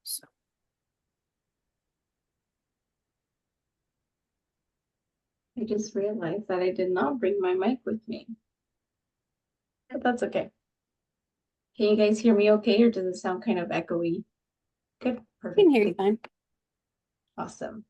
So I just realized that I did not bring my mic with me, but that's okay. Can you guys hear me okay, or does it sound kind of echoey? Good, I perfect. can hear you fine. Awesome.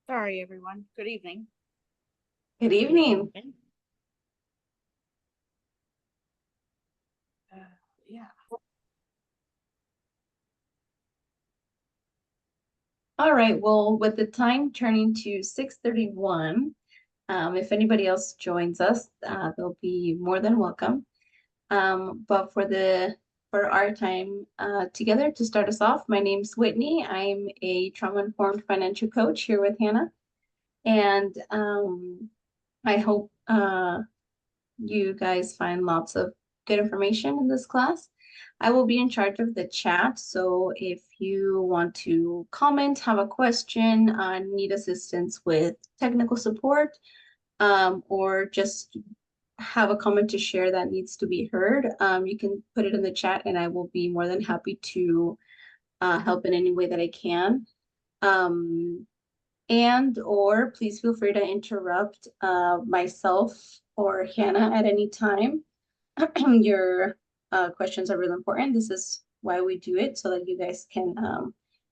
sorry, everyone. Good evening. Good evening. Yeah. All right, well, with the time turning to 6:31, if anybody else joins us, they'll be more than welcome. But for our time together to start us off, my name's Whitney. I'm a trauma-informed financial coach here with Hannah. And I hope you guys find lots of good information in this class. I will be in charge of the chat, so if you want to comment, have a question, need assistance with technical support, or just have a comment to share that needs to be heard, you can put it in the chat and I will be more than happy to help in any way that I can. And or please feel free to interrupt myself or Hannah at any time. Your questions are really important. This is why we do it, so that you guys can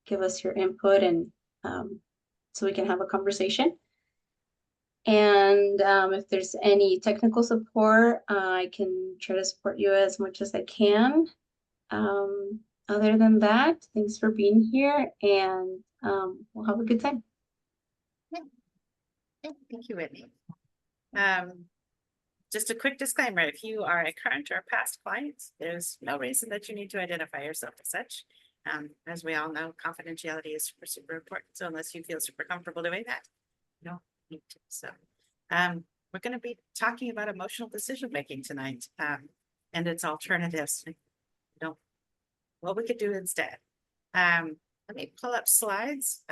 give us your input and so we can have a conversation. And if there's any technical support, I can try to support you as much as I can. Other than that, thanks for being here, and we'll have a good time. Thank you, Whitney. Just a quick disclaimer, if you are a current or past client, there's no reason that you need to identify yourself as such. As we all know, confidentiality is super, super important. So unless you feel super comfortable doing that, you don't need to. So we're going to be talking about emotional decision-making tonight and its alternatives. What we could do instead. Let me pull up slides.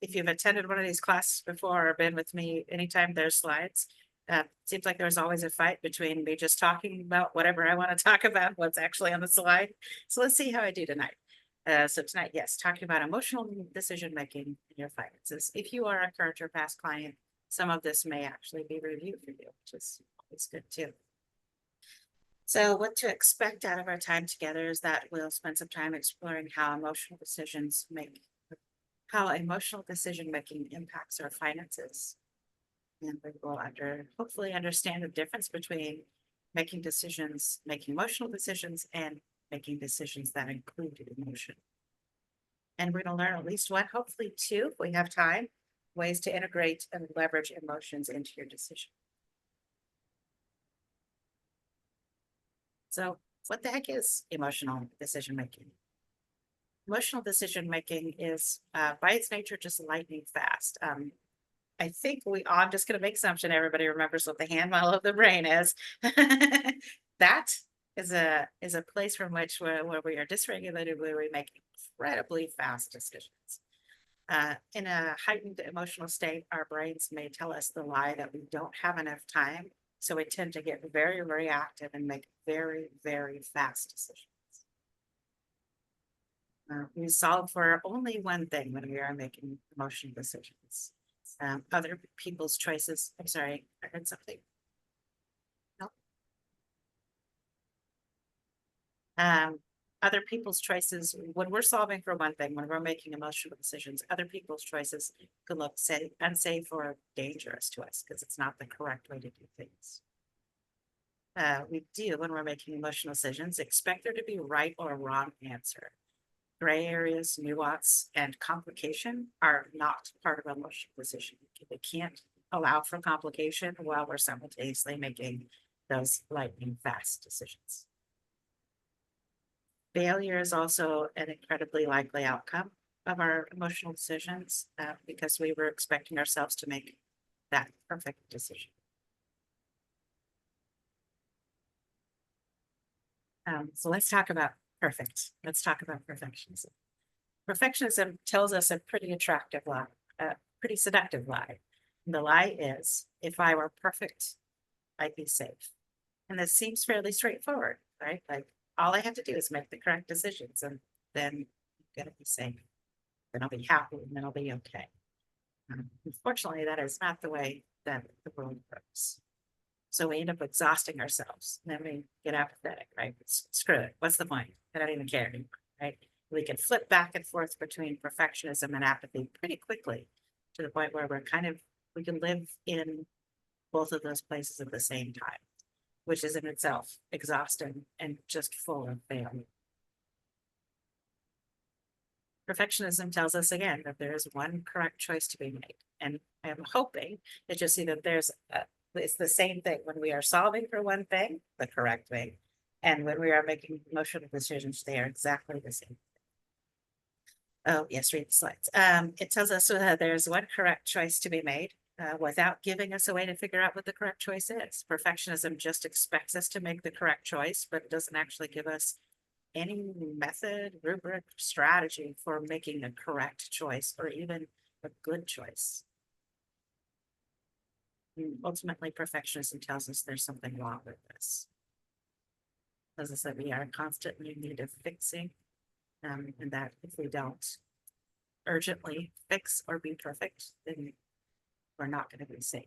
If you've attended one of these classes before or been with me anytime there's slides, seems like there's always a fight between me just talking about whatever I want to talk about, what's actually on the slide. So let's see how I do tonight. So tonight, yes, talking about emotional decision-making in your finances. If you are a current or past client, some of this may actually be reviewed for you, which is always good too. So what to expect out of our time together is that we'll spend some time exploring how emotional decision-making impacts our finances. And we will hopefully understand the difference between making emotional decisions and making decisions that include emotion. And we're going to learn at least one, hopefully two, if we have time, ways to integrate and leverage emotions into your decision. So what the heck is emotional decision-making? Emotional decision-making is by its nature just lightning fast. I think I'm just going to make assumption everybody remembers what the hand model of the brain is. That is a place from which where we are dysregulated, where we make incredibly fast decisions. In a heightened emotional state, our brains may tell us the lie that we don't have enough time. So we tend to get very reactive and make very, very fast decisions. We solve for only one thing when we are making emotional decisions. Other people's choices. I'm sorry, I heard something. No. Other people's choices, when we're solving for one thing, when we're making emotional decisions, other people's choices could look unsafe or dangerous to us because it's not the correct way to do things. We do, when we're making emotional decisions, expect there to be right or wrong answer. Gray areas, nuance, and complication are not part of emotional decision. We can't allow for complication while we're simultaneously making those lightning fast decisions. Failure is also an incredibly likely outcome of our emotional decisions because we were expecting ourselves to make that perfect decision. So let's talk about Perfect. Let's talk about perfectionism. Perfectionism tells us a pretty attractive lie, a pretty seductive lie. And the lie is, if I were perfect, I'd be safe. And this seems fairly straightforward, right? Like all I have to do is make the correct decisions and then I'm gonna be safe. Then I'll be happy and then I'll be okay. Unfortunately, that is not the way that the world works. So we end up exhausting ourselves. And then we get apathetic, right? Screw it. What's the point? I don't even care anymore, right? We can flip back and forth between perfectionism and apathy pretty quickly to the point where we can live in both of those places at the same time, which is in itself exhausting and just full of failure. Perfectionism tells us again that there is one correct choice to be made. And I'm hoping that you'll see that it's the same thing when we are solving for one thing, the correct thing. And when we are making emotional decisions, they are exactly the same. Oh, yes, read the slides. It tells us that there's one correct choice to be made without giving us a way to figure out what the correct choice is. Perfectionism just expects us to make the correct choice, but it doesn't actually give us any method, rubric, strategy for making the correct choice or even a good choice. And ultimately, perfectionism tells us there's something wrong with this. As I said, we are constantly in need of fixing, and that if we don't urgently fix or be perfect, then we're not going to be safe.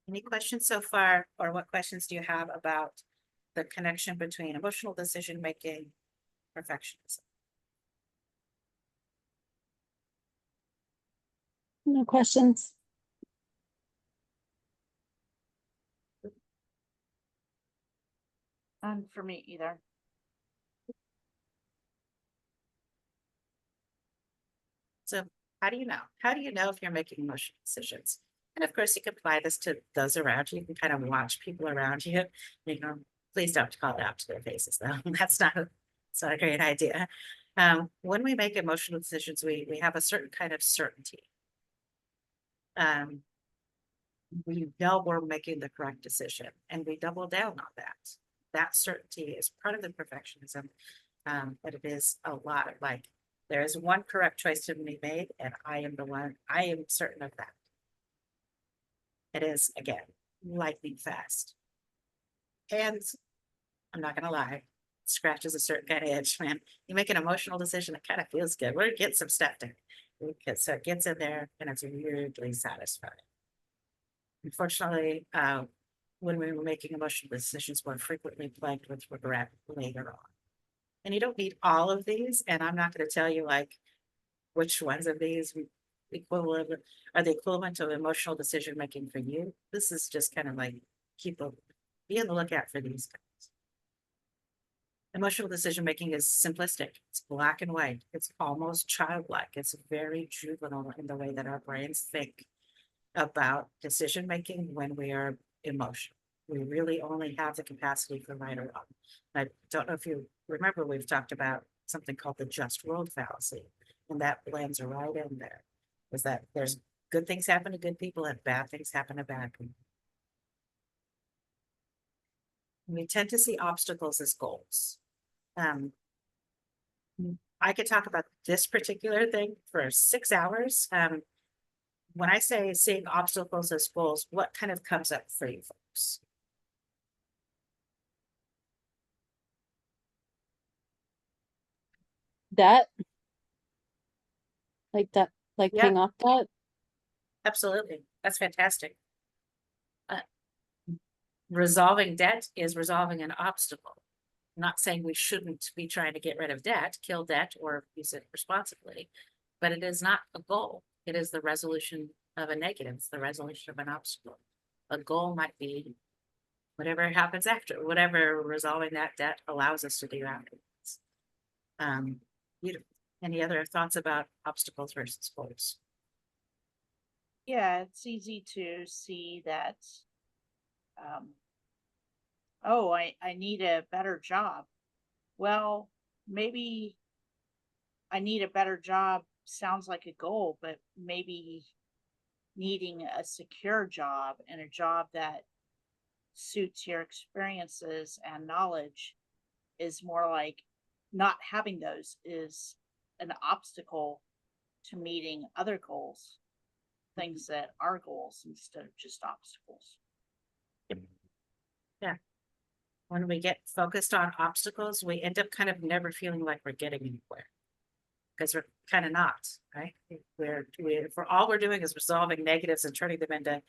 Any questions so far, or what questions do you have about the connection between emotional decision making, perfectionism? No questions. None for me either. So how do you know? How do you know if you're making emotional decisions? And of course, you can apply this to those around you. You can kind of watch people around you. You know, please don't call it out to their faces, though. That's not a great idea. When we make emotional decisions, we have a certain kind of certainty. We know we're making the correct decision, and we double down on that. That certainty is part of the perfectionism, but it is a lot of like, there is one correct choice to be made, and I am certain of that. It is, again, lightning fast. And I'm not gonna lie, scratches a certain kind of itch, man. You make an emotional decision, it kind of feels good. We're getting some stuff done. So it gets in there and it's weirdly satisfying. Unfortunately, when we were making emotional decisions, we're frequently plagued with regret later on. And you don't need all of these, and I'm not going to tell you like which ones of these equivalent are the equivalent of emotional decision making for you. This is just kind of like be on the lookout for these guys. Emotional decision making is simplistic. It's black and white. It's almost childlike. It's very juvenile in the way that our brains think about decision making when we are emotional. We really only have the capacity for right or wrong. I don't know if you remember, we've talked about something called the just world fallacy, and that blends right in there. Is that there's good things happen to good people and bad things happen to bad people. We tend to see obstacles as goals. I could talk about this particular thing for 6 hours. When I say seeing obstacles as goals, what kind of comes up for you folks? That, like Yeah. paying off that. Absolutely. That's fantastic. Resolving debt is resolving an obstacle. I'm not saying we shouldn't be trying to get rid of debt, kill debt, or use it responsibly, but it is not a goal. It is the resolution of a negative. It's the resolution of an obstacle. A goal might be whatever happens after, whatever resolving that debt allows us to do afterwards. Beautiful. Any other thoughts about obstacles versus goals? Yeah, it's easy to see that. Oh, I need a better job. Well, maybe I need a better job sounds like a goal, but maybe needing a secure job and a job that suits your experiences and knowledge is more like not having those is an obstacle to meeting other goals, things that are goals instead of just obstacles. When we get focused on obstacles, we end up kind of never feeling like we're getting anywhere. Because we're kind of not, right? If all we're doing is resolving negatives and turning them into,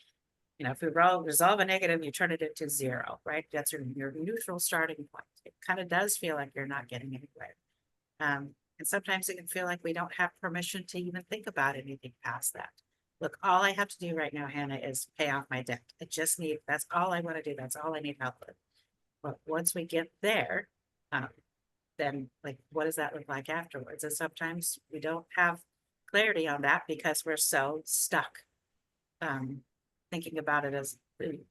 if we resolve a negative, you turn it into 0, right? That's your neutral starting point. It kind of does feel like you're not getting anywhere. And sometimes it can feel like we don't have permission to even think about anything past that. Look, all I have to do right now, Hannah, is pay off my debt. That's all I want to do. That's all I need help with. But once we get there, then like, what does that look like afterwards? And sometimes we don't have clarity on that because we're so stuck thinking about it as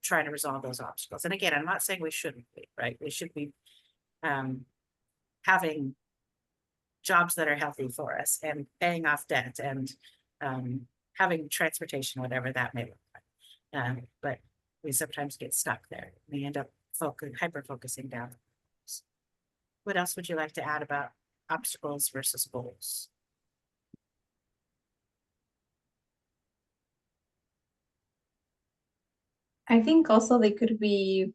trying to resolve those obstacles. And again, I'm not saying we shouldn't be, right? We should be having jobs that are healthy for us and paying off debt and having transportation, whatever that may look like. But we sometimes get stuck there. We end up hyper-focusing down. What else would you like to add about obstacles versus goals? I think also they could be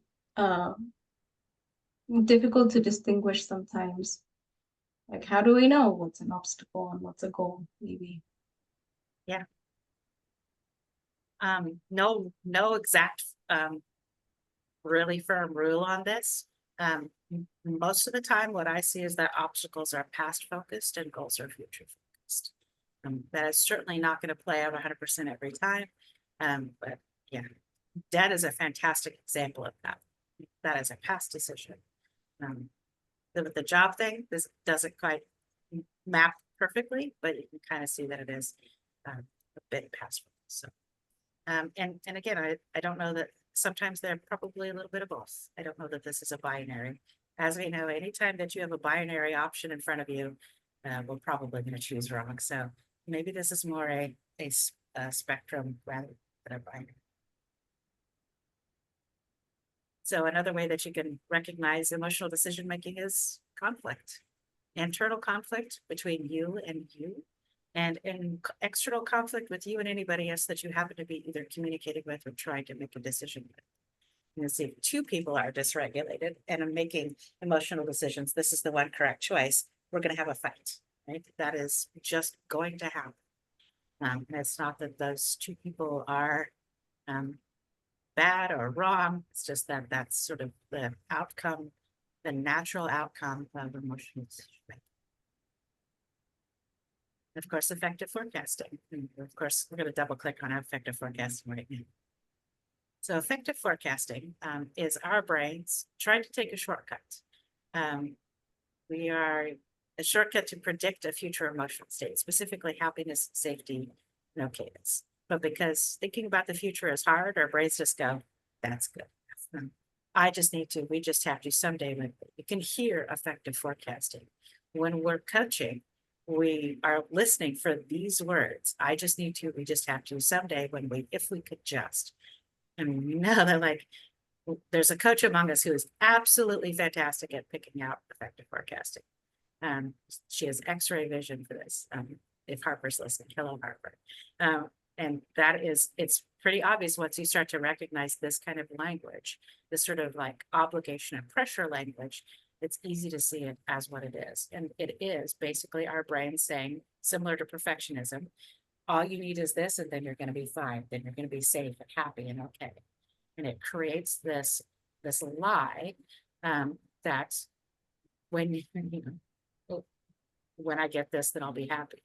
difficult to distinguish sometimes. Like, how do we know what's an obstacle and what's a goal, maybe? No exact really firm rule on this. Most of the time, what I see is that obstacles are past focused and goals are future focused. That is certainly not going to play out 100% every time. But yeah, debt is a fantastic example of that. That is a past decision. With the job thing, this doesn't quite map perfectly, but you can kind of see that it is a bit past focused. So, and again, I don't know that sometimes they're probably a little bit of both. I don't know that this is a binary. As we know, anytime that you have a binary option in front of you, we're probably going to choose wrong. So maybe this is more a spectrum rather than a binary. So another way that you can recognize emotional decision making is conflict, internal conflict between you, and in external conflict with you and anybody else that you happen to be either communicating with or trying to make a decision with. You see, if two people are dysregulated and are making emotional decisions, this is the one correct choice, we're going to have a fight, right? That is just going to happen. And it's not that those two people are bad or wrong. It's just that that's sort of the outcome, the natural outcome of emotional decision making. Of course, effective forecasting. And of course, we're going to double click on effective forecasting right now. So effective forecasting is our brains trying to take a shortcut. We are a shortcut to predict a future emotional state, specifically happiness, safety, and okayness. But because thinking about the future is hard, our brains just go, that's good. We just have to someday. You can hear effective forecasting. When we're coaching, we are listening for these words. We just have to someday if we could just. And we know that like, there's a coach among us who is absolutely fantastic at picking out effective forecasting. She has X-ray vision for this. If Harper's listening, hello, Harper. And it's pretty obvious once you start to recognize this kind of language, this sort of like obligation and pressure language, it's easy to see it as what it is. And it is basically our brain saying, similar to perfectionism, all you need is this, and then you're going to be fine. Then you're going to be safe and happy and okay. And it creates this lie that when I get this, then I'll be happy.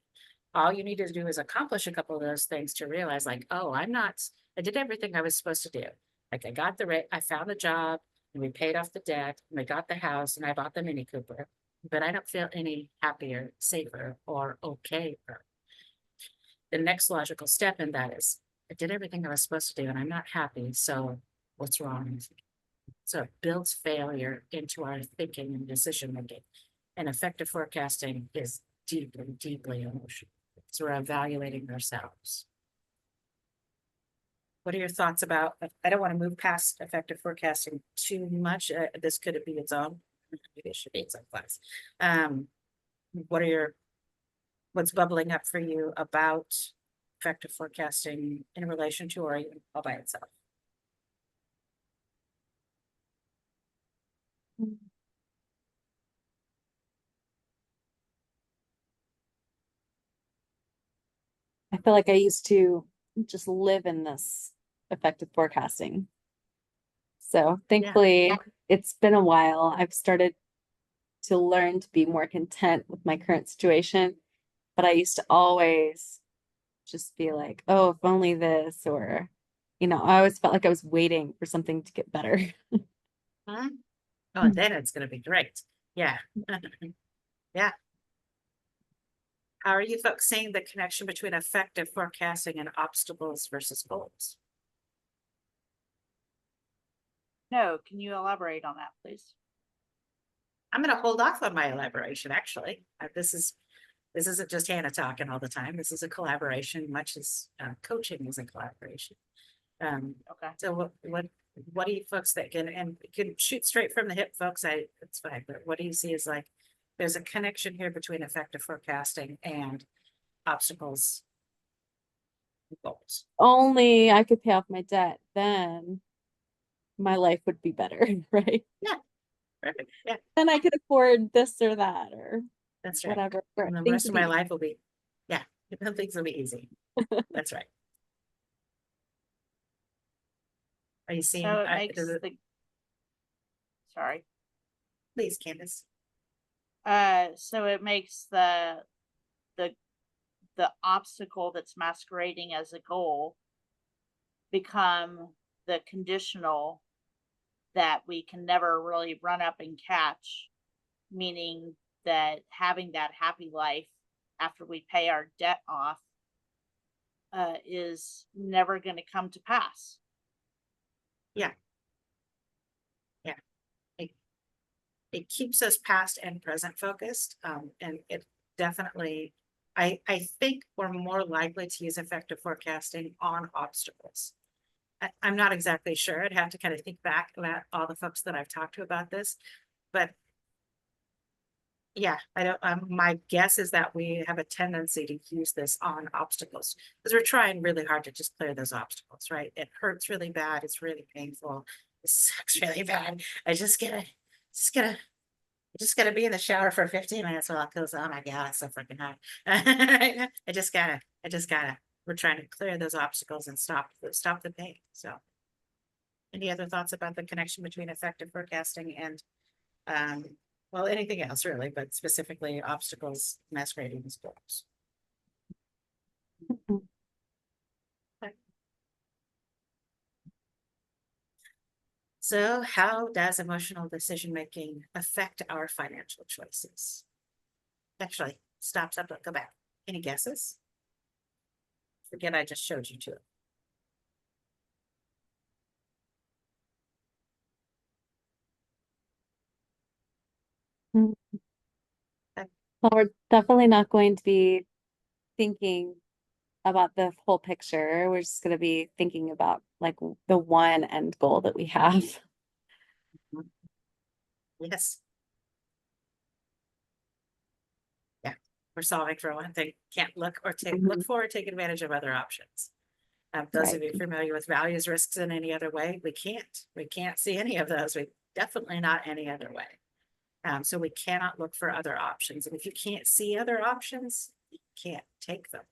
All you need to do is accomplish a couple of those things to realize like, oh, I did everything I was supposed to do. Like I found the job and we paid off the debt and we got the house and I bought the Mini Cooper, but I don't feel any happier, safer, or okay. The next logical step in that is I did everything I was supposed to do and I'm not happy. So what's wrong? So it builds failure into our thinking and decision making. And effective forecasting is deeply, deeply emotional. So we're evaluating ourselves. What are your thoughts about, I don't want to move past effective forecasting too much. This could be its own Maybe it should be in some class. What are your, what's bubbling up for you about effective forecasting in relation to or even all by itself? I feel like I used to just live in this effective forecasting. So thankfully, it's been a while. I've started to learn to be more content with my current situation. But I used to always just be like, oh, if only this, or, I always felt like I was waiting for something to get better. Huh? Oh, then it's gonna be great. Yeah. Yeah. How are you folks seeing the connection between effective forecasting and obstacles versus goals? No, can you elaborate on that, please? I'm gonna hold off on my elaboration, actually. This isn't just Hannah talking all the time. This is a collaboration, much as coaching is a collaboration. Okay. So what do you folks think? And you can shoot straight from the hip, folks. It's fine. But what do you see as like, there's a connection here between effective forecasting and obstacles and goals. Only I could pay off my debt, then my life would be better, right? Perfect. Yeah, Then I could afford this or that or that's right. whatever. And the Things rest of would my be- life will be, yeah, things will be easy. That's right. Are you seeing? So it makes sorry. Please, Candace. So it makes the obstacle that's masquerading as a goal become the conditional that we can never really run up and catch, meaning that having that happy life after we pay our debt off is never going to come to pass. It keeps us past and present focused. And it definitely, I think we're more likely to use effective forecasting on obstacles. I'm not exactly sure. I'd have to kind of think back about all the folks that I've talked to about this, but yeah, I don't, my guess is that we have a tendency to use this on obstacles because we're trying really hard to just clear those obstacles, right? It hurts really bad. It's really painful. It sucks really bad. I just gotta be in the shower for 15 minutes while it goes, oh my God, it's so freaking hot. I just gotta, we're trying to clear those obstacles and stop the pain. So any other thoughts about the connection between effective forecasting and, well, anything else really, but specifically obstacles masquerading as goals? So how does emotional decision-making affect our financial choices? Actually, stop, go back. Any guesses? Forget I just showed you two. Well, we're definitely not going to be thinking about the whole picture. We're just going to be thinking about like the one end goal that we have. Yes. Yeah, we're solving for one thing. Can't look or look for or take advantage of other options. Those of you familiar with values, risks in any other way, we can't see any of those. We definitely not any other way. So we cannot look for other options. And if you can't see other options, you can't take them.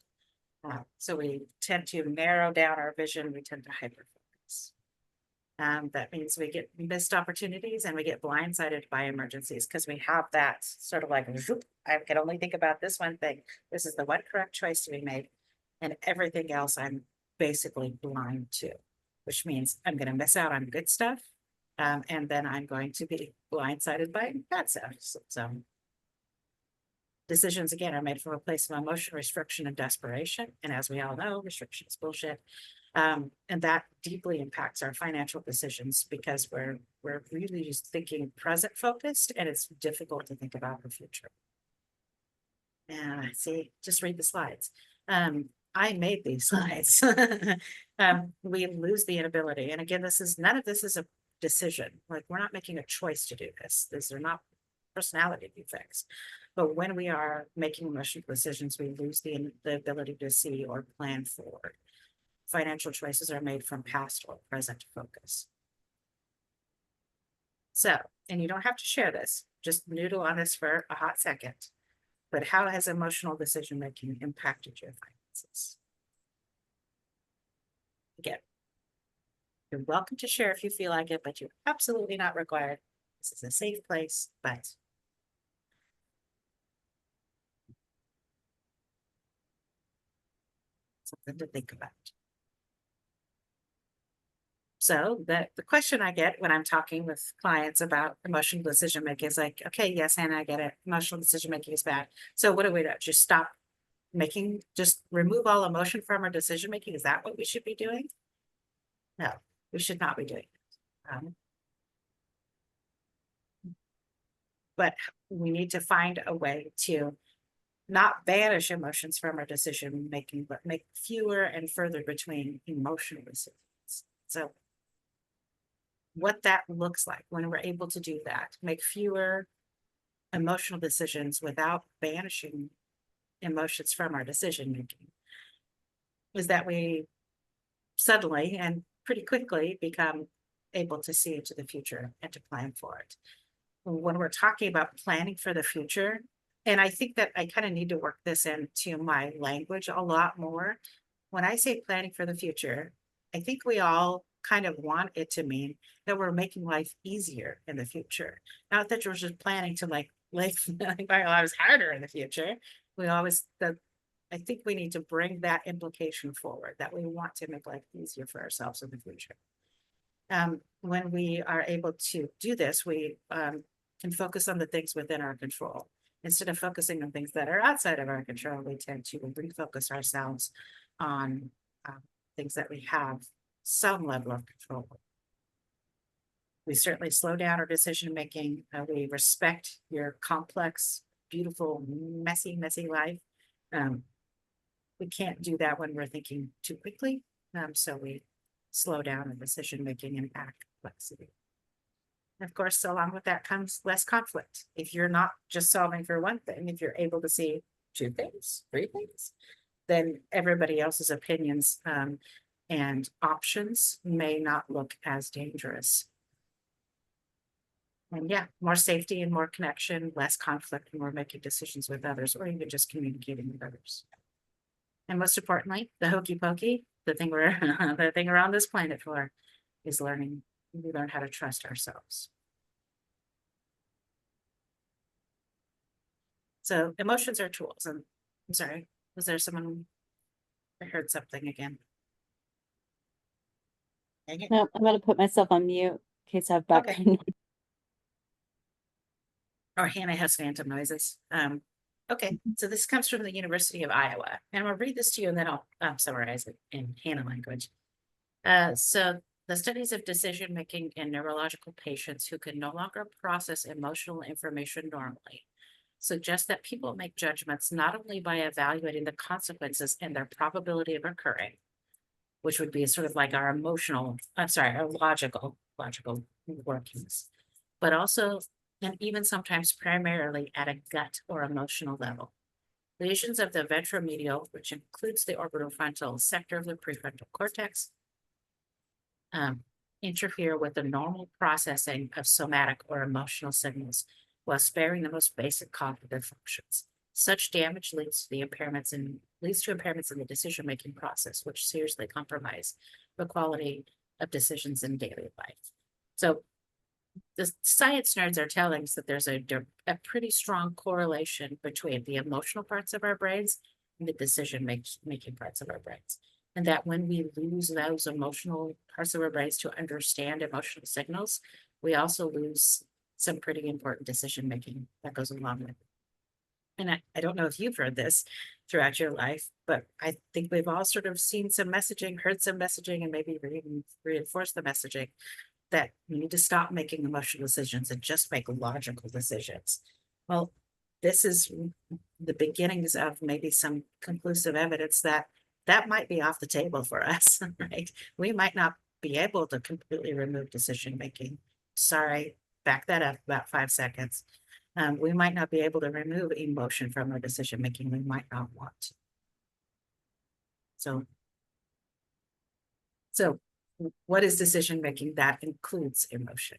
So we tend to narrow down our vision. We tend to hyper-focus. That means we get missed opportunities and we get blindsided by emergencies because we have that sort of like, I can only think about this one thing. This is the one correct choice to be made. And everything else I'm basically blind to, which means I'm going to miss out on good stuff. And then I'm going to be blindsided by bad stuff. So decisions, again, are made from a place of emotion, restriction, and desperation. And as we all know, restriction is bullshit. And that deeply impacts our financial decisions because we're really just thinking present focused, and it's difficult to think about the future. And see, just read the slides. I made these slides. We lose the inability. And again, none of this is a decision. Like, we're not making a choice to do this. These are not personality defects. But when we are making emotional decisions, we lose the ability to see or plan forward. Financial choices are made from past or present focus. So, and you don't have to share this, just noodle on this for a hot second. But how has emotional decision making impacted your finances? Again, you're welcome to share if you feel like it, but you're absolutely not required. This is a safe place, but something to think about. So the question I get when I'm talking with clients about emotional decision making is like, okay, yes, Hannah, I get it. Emotional decision making is bad. So what do we do? Just stop making, just remove all emotion from our decision making? Is that what we should be doing? No, we should not be doing it. But we need to find a way to not banish emotions from our decision making, but make fewer and further between emotional decisions. So what that looks like when we're able to do that, make fewer emotional decisions without banishing emotions from our decision making, is that we suddenly and pretty quickly become able to see into the future and to plan for it. When we're talking about planning for the future, and I think that I kind of need to work this into my language a lot more. When I say planning for the future, I think we all kind of want it to mean that we're making life easier in the future. Not that you're just planning to like live our lives harder in the future. I think we need to bring that implication forward, that we want to make life easier for ourselves in the future. When we are able to do this, we can focus on the things within our control. Instead of focusing on things that are outside of our control, we tend to refocus ourselves on things that we have some level of control over. We certainly slow down our decision making. We respect your complex, beautiful, messy life. We can't do that when we're thinking too quickly. So we slow down in decision making and add complexity. And of course, along with that comes less conflict. If you're not just solving for one thing, if you're able to see 2 things, 3 things, then everybody else's opinions and options may not look as dangerous. And yeah, more safety and more connection, less conflict when we're making decisions with others, or even just communicating with others. And most importantly, the hokey pokey, the thing we're the thing around this planet for, is we learn how to trust ourselves. So emotions are tools. And I'm sorry, was there someone? I heard something again. Dang it. No, I'm gonna put myself on mute in case I have background noise. Or Hannah has phantom noises. Okay, so this comes from the University of Iowa, and I'll read this to you and then I'll summarize it in Hannah language. So the studies of decision making in neurological patients who can no longer process emotional information normally suggest that people make judgments not only by evaluating the consequences and their probability of occurring, which would be sort of like our our logical workings, but also and even sometimes primarily at a gut or emotional level. Lesions of the ventromedial, which includes the orbitofrontal sector of the prefrontal cortex, interfere with the normal processing of somatic or emotional signals while sparing the most basic cognitive functions. Such damage leads to impairments in the decision-making process, which seriously compromise the quality of decisions in daily life. So the science nerds are telling us that there's a pretty strong correlation between the emotional parts of our brains and the decision-making parts of our brains. And that when we lose those emotional parts of our brains to understand emotional signals, we also lose some pretty important decision-making that goes along with it. And I don't know if you've heard this throughout your life, but I think we've all sort of seen some messaging, heard some messaging, and maybe even reinforced the messaging that you need to stop making emotional decisions and just make logical decisions. Well, this is the beginnings of maybe some conclusive evidence that might be off the table for us, right? We might not be able to completely remove decision making. Sorry, back that up about 5 seconds. We might not be able to remove emotion from our decision making. We might not want to. So what is decision making that includes emotion?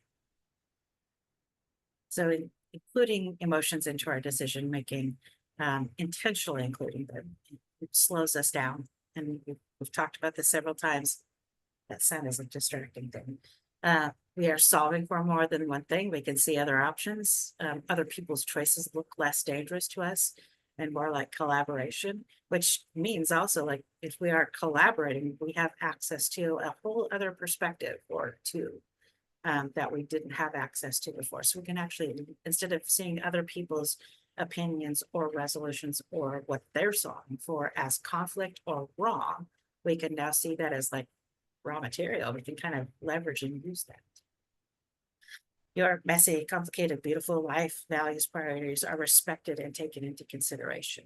So including emotions into our decision making, intentionally including them, it slows us down. And we've talked about this several times. That sound is a distracting thing. We are solving for more than one thing. We can see other options. Other people's choices look less dangerous to us and more like collaboration, which means also like if we are collaborating, we have access to a whole other perspective or two that we didn't have access to before. So we can actually, instead of seeing other people's opinions or resolutions or what they're solving for as conflict or wrong, we can now see that as like raw material. We can kind of leverage and use that. Your messy, complicated, beautiful life values, priorities are respected and taken into consideration.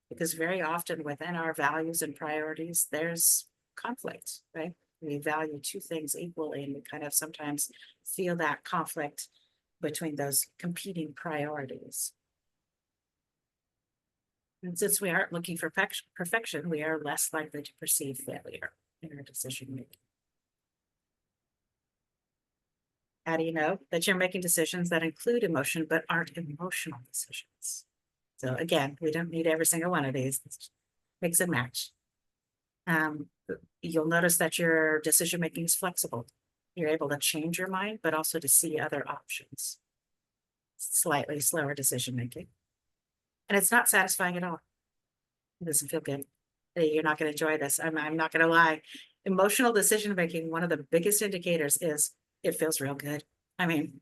Because very often within our values and priorities, there's conflict, right? We value two things equally, and we kind of sometimes feel that conflict between those competing priorities. And since we aren't looking for perfection, we are less likely to perceive failure in our decision making. How do you know that you're making decisions that include emotion but aren't emotional decisions? So again, we don't need every single one of these. Let's mix and match. You'll notice that your decision making is flexible. You're able to change your mind, but also to see other options. Slightly slower decision making. And it's not satisfying at all. It doesn't feel good. You're not going to enjoy this. I'm not going to lie. Emotional decision making, one of the biggest indicators is it feels real good. I mean,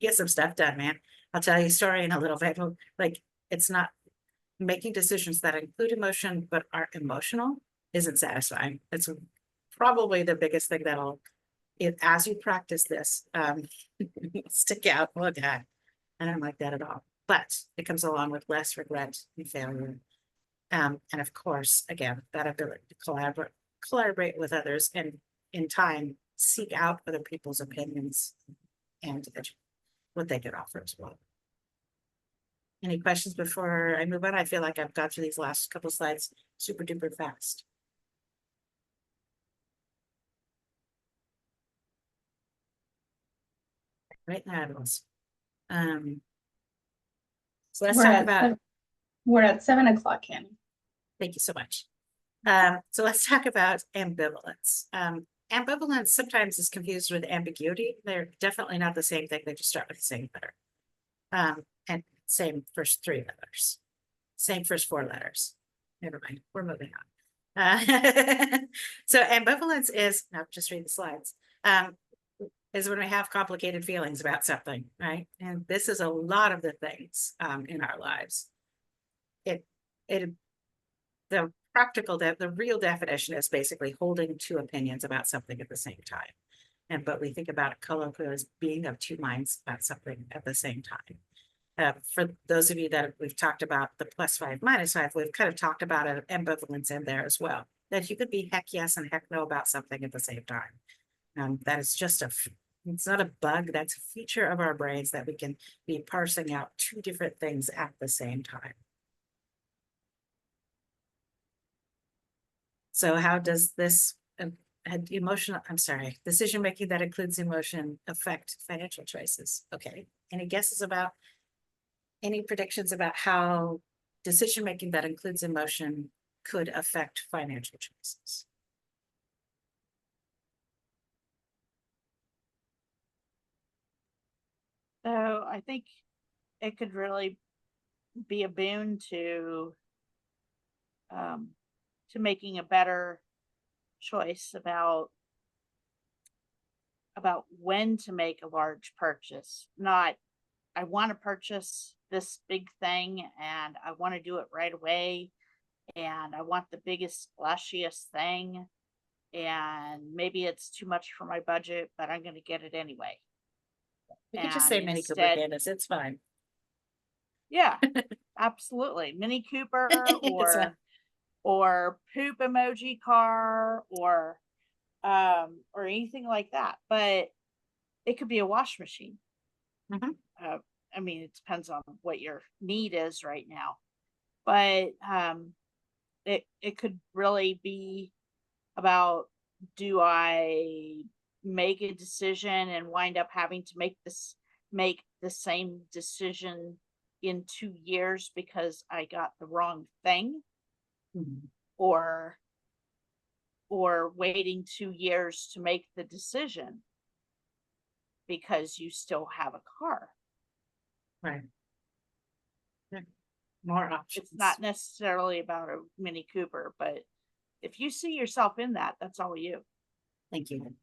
get some stuff done, man. I'll tell you a story in a little bit. Like, it's not making decisions that include emotion but aren't emotional isn't satisfying. It's probably the biggest thing that'll, as you practice this, stick out. Oh God, I don't like that at all. But it comes along with less regret and failure. And of course, again, that ability to collaborate with others and in time seek out other people's opinions and what they could offer as well. Any questions before I move on? I feel like I've got through these last couple slides super duper fast. Right, fabulous. So let's talk about. We're at 7 o'clock, Annie. Thank you so much. So let's talk about ambivalence. Ambivalence sometimes is confused with ambiguity. They're definitely not the same thing. They just start with the same letter. And same first three letters. Same first four letters. Never mind. We're moving on. So ambivalence is, now just read the slides, is when we have complicated feelings about something, right? And this is a lot of the things in our lives. The practical, the real definition is basically holding two opinions about something at the same time. But we think about it colloquially as being of two minds about something at the same time. For those of you that we've talked about the +5, -5, we've kind of talked about an ambivalence in there as well. That you could be heck yes and heck no about something at the same time. That is just it's not a bug, that's a feature of our brains that we can be parsing out two different things at the same time. So how does this decision making that includes emotion affect financial choices? Okay, any guesses about, any predictions about how decision making that includes emotion could affect financial choices? So I think it could really be a boon to making a better choice about when to make a large purchase. Not, I want to purchase this big thing and I want to do it right away, and I want the biggest splashiest thing, and maybe it's too much for my budget, but I'm going to get it anyway. You could just say And Mini Cooper, instead- Candace, it's fine. Yeah, absolutely. Mini Cooper It's fine. or poop emoji car or anything like that. But it could be a wash machine. Mhm. I mean, it depends on what your need is right now. But it could really be about, do I make a decision and wind up having to make the same decision in 2 years because I got the wrong thing, Mhm. or waiting 2 years to make the decision because you still have a car. Right. Yeah. More options. It's not necessarily about a Mini Cooper, but if you see yourself in that, that's all you. Thank you.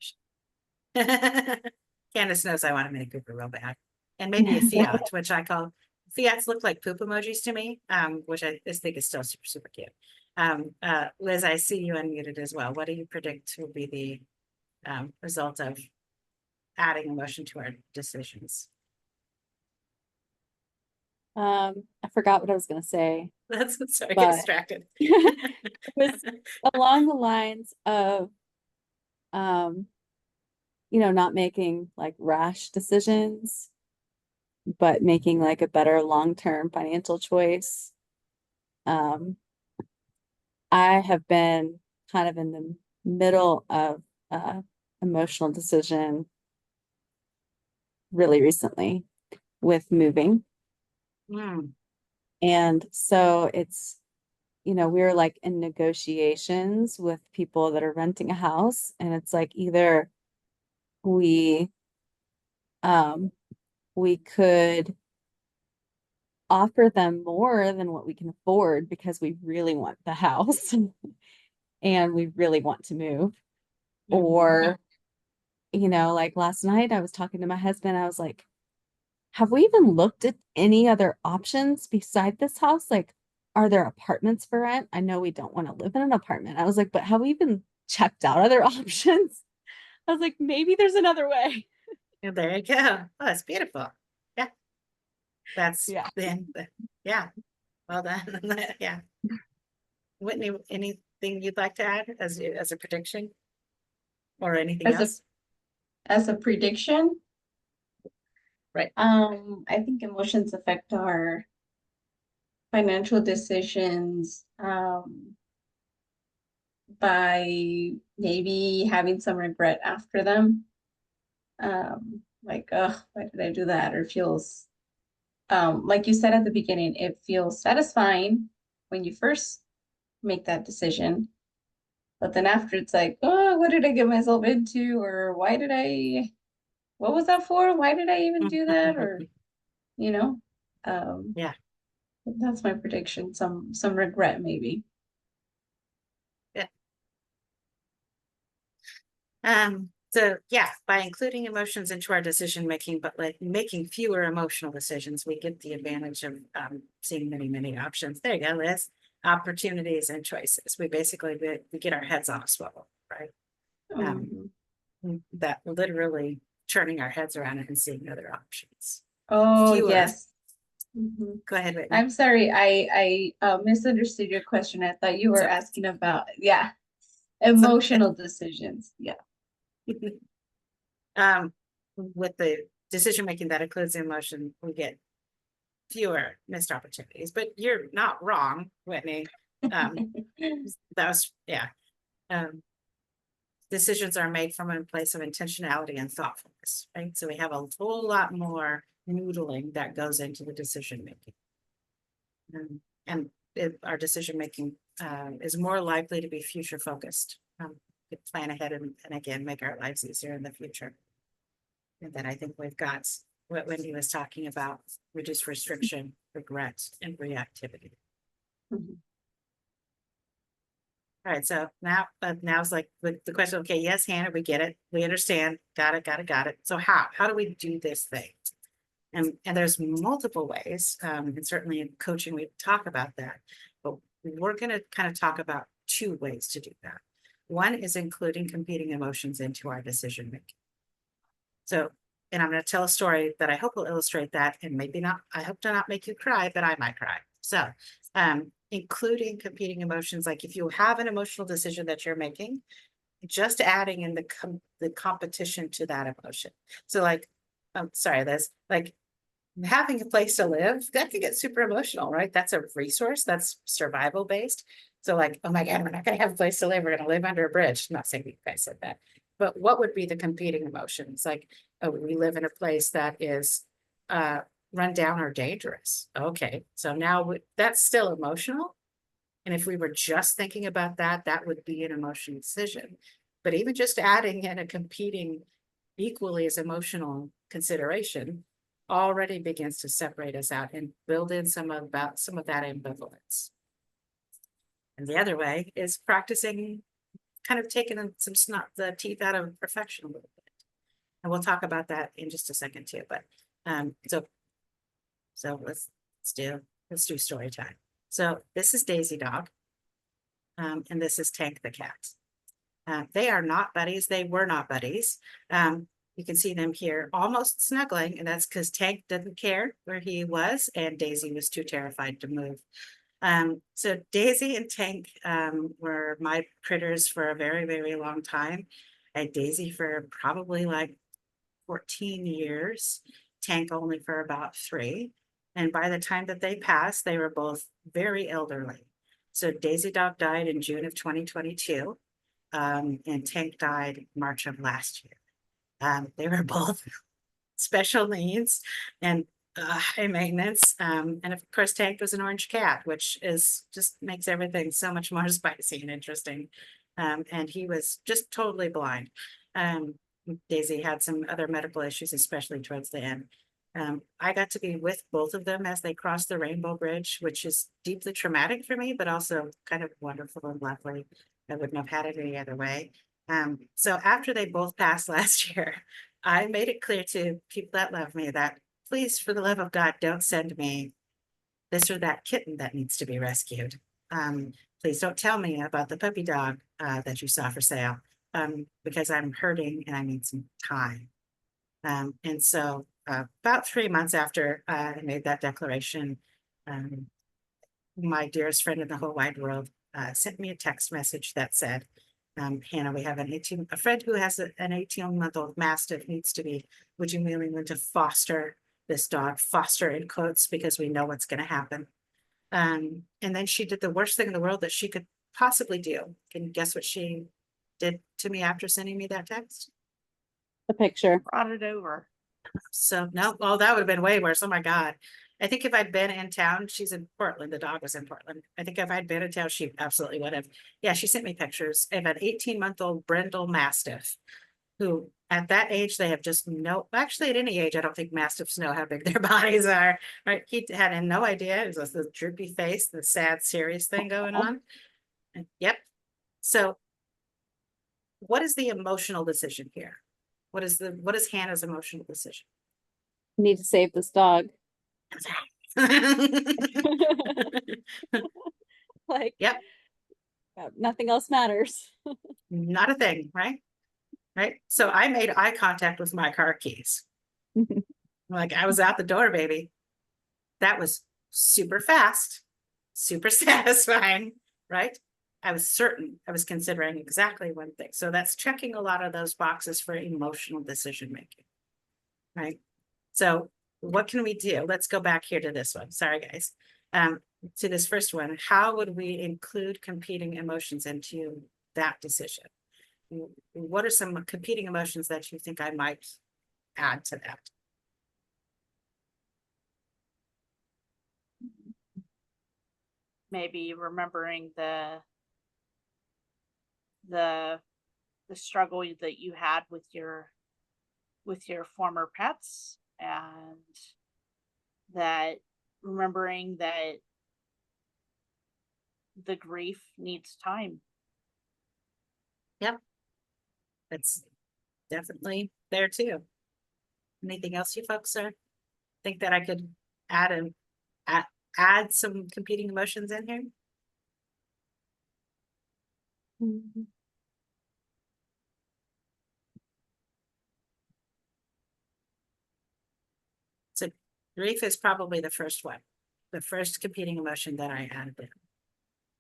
Candace knows I want a Mini Cooper real bad. And maybe a Fiat, which I call, Fiats look like poop emojis to me, which I just think is still super, super cute. Liz, I see you unmuted as well. What do you predict will be the result of adding emotion to our decisions? I forgot what I was gonna say. That's sorry, But- get distracted. was along the lines of, not making like rash decisions, but making like a better long-term financial choice. I have been kind of in the middle of emotional decision really recently with moving. Hmm. And so it's, we're like in negotiations with people that are renting a house, and it's like either we could offer them more than what we can afford because we really want the house and we really want to move. Or, like last night I was talking to my husband, I was like, have we even looked at any other options beside this house? Like, are there apartments for rent? I know we don't want to live in an apartment. I was like, but have we even checked out other options? I was like, maybe there's another way. And there you go. Oh, it's beautiful. Yeah. That's Yeah. yeah. Well done. Yeah. Whitney, anything you'd like to add as a prediction? Or anything As a- else? As a prediction. Right. I think emotions affect our financial decisions, by maybe having some regret after them. Like, oh, why did I do that? Or feels, like you said at the beginning, it feels satisfying when you first make that decision. But then after it's like, oh, what did I get myself into? Or what was that for? Why did I even do that? Or, Yeah. that's my prediction. Some regret maybe. So yeah, by including emotions into our decision making, but like making fewer emotional decisions, we get the advantage of seeing many, many options. There you go, Liz. Opportunities and choices. We basically we get our heads on a swivel, right? That literally turning our heads around and seeing other options. Oh, Fewer. yes. Mhm. Go ahead, Whitney. I'm sorry, I misunderstood your question. I thought you were Sorry. asking about, emotional decisions. Yeah. With the decision making that includes emotion, we get fewer missed opportunities. But you're not wrong, Whitney. That was decisions are made from a place of intentionality and thoughtfulness, right? So we have a whole lot more noodling that goes into the decision making, and our decision making is more likely to be future focused. Plan ahead and again make our lives easier in the future. And then I think we've got what Wendy was talking about: reduced restriction, regret, and reactivity. Mhm. All right, so now it's like the question, okay, yes, Hannah, we get it. We understand. Got it. So how do we do this thing? And there's multiple ways. And certainly in coaching, we talk about that. But we're going to kind of talk about 2 ways to do that. One is including competing emotions into our decision making. So, and I'm going to tell a story that I hope will illustrate that, and maybe not, I hope to not make you cry, but I might cry. So, including competing emotions, like if you have an emotional decision that you're making, just adding in the competition to that emotion. So like, I'm sorry, Liz, like having a place to live, that can get super emotional, right? That's a resource, that's survival based. So like, oh my God, we're not gonna have a place to live, we're gonna live under a bridge. I'm not saying you guys said that. But what would be the competing emotions? Like, oh, we live in a place that is run down or dangerous. Okay, so now that's still emotional. And if we were just thinking about that, that would be an emotional decision. But even just adding in a competing equally as emotional consideration already begins to separate us out and build in some of that ambivalence. And the other way is practicing kind of taking some the teeth out of perfection a little bit. And we'll talk about that in just a second too. But so let's do story time. So this is Daisy Dog. And this is Tank the cat. They are not buddies. They were not buddies. You can see them here almost snuggling, and that's because Tank didn't care where he was, and Daisy was too terrified to move. So Daisy and Tank were my critters for a very, very long time. I had Daisy for probably like 14 years, Tank only for about 3. And by the time that they passed, they were both very elderly. So Daisy Dog died in June of 2022, and Tank died March of last year. They were both special needs and high maintenance. And of course, Tank was an orange cat, which is just makes everything so much more spicy and interesting. And he was just totally blind. Daisy had some other medical issues, especially towards the end. I got to be with both of them as they crossed the Rainbow Bridge, which is deeply traumatic for me, but also kind of wonderful and lovely. I wouldn't have had it any other way. So after they both passed last year, I made it clear to people that love me that please, for the love of God, don't send me this or that kitten that needs to be rescued. Please don't tell me about the puppy dog that you saw for sale, because I'm hurting and I need some time. And so about 3 months after I made that declaration, my dearest friend in the whole wide world sent me a text message that said, Hannah, we have a friend who has an 18-month-old Mastiff would you be willing to foster this dog, foster in quotes, because we know what's going to happen. And then she did the worst thing in the world that she could possibly do. Can you guess what she did to me after sending me that text? The picture. Brought it over. So no, well, that would have been way worse. Oh my God. I think if I'd been in town, she's in Portland, the dog was in Portland. I think if I'd been in town, she absolutely would have. Yeah, she sent me pictures of an 18-month-old brindle Mastiff, who at that age, they have just actually at any age, I don't think Mastiffs know how big their bodies are, right? He had no idea. It was the droopy face, the sad, serious thing going on. And, yep. So what is the emotional decision here? What is Hannah's emotional decision? Need to save this dog. Like, Yep. Nothing else matters. Not a thing, right? Right. So I made eye contact with my car keys. Like I was out the door, baby. That was super fast, super satisfying, right? I was certain I was considering exactly one thing. So that's checking a lot of those boxes for emotional decision making, right? So what can we do? Let's go back here to this one. Sorry, guys. To this first one, how would we include competing emotions into that decision? What are some competing emotions that you think I might add to that? Maybe remembering the struggle that you had with your former pets, and that remembering that the grief needs time. Yep. That's definitely there too. Anything else you folks think that I could add some competing emotions in here? Mhm. So grief is probably the first one, the first competing emotion that I added in.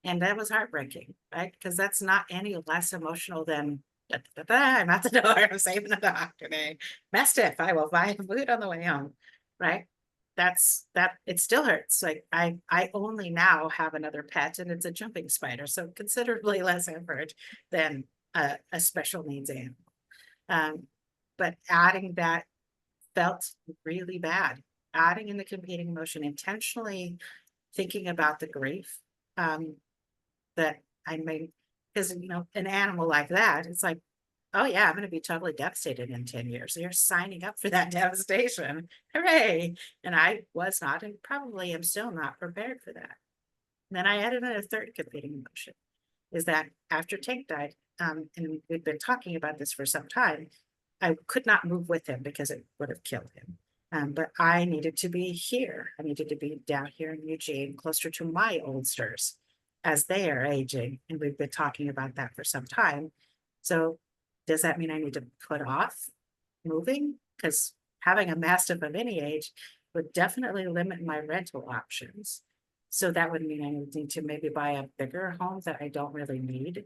And that was heartbreaking, right? Because that's not any less emotional than I'm out the door, I'm saving the dog today. Mastiff, I will buy food on the way home, right? it still hurts. Like I only now have another pet and it's a jumping spider, so considerably less effort than a special needs animal. But adding that felt really bad. Adding in the competing emotion, intentionally thinking about the grief that I made, because an animal like that, it's like, oh yeah, I'm going to be totally devastated in 10 years. So you're signing up for that devastation. Hooray. And I was not, and probably am still not prepared for that. And then I added in a third competing emotion, is that after Tank died, and we've been talking about this for some time, I could not move with him because it would have killed him. But I needed to be here. I needed to be down here in Eugene, closer to my oldsters as they are aging. And we've been talking about that for some time. So does that mean I need to put off moving? Because having a mastiff of any age would definitely limit my rental options. So that would mean I would need to maybe buy a bigger home that I don't really need.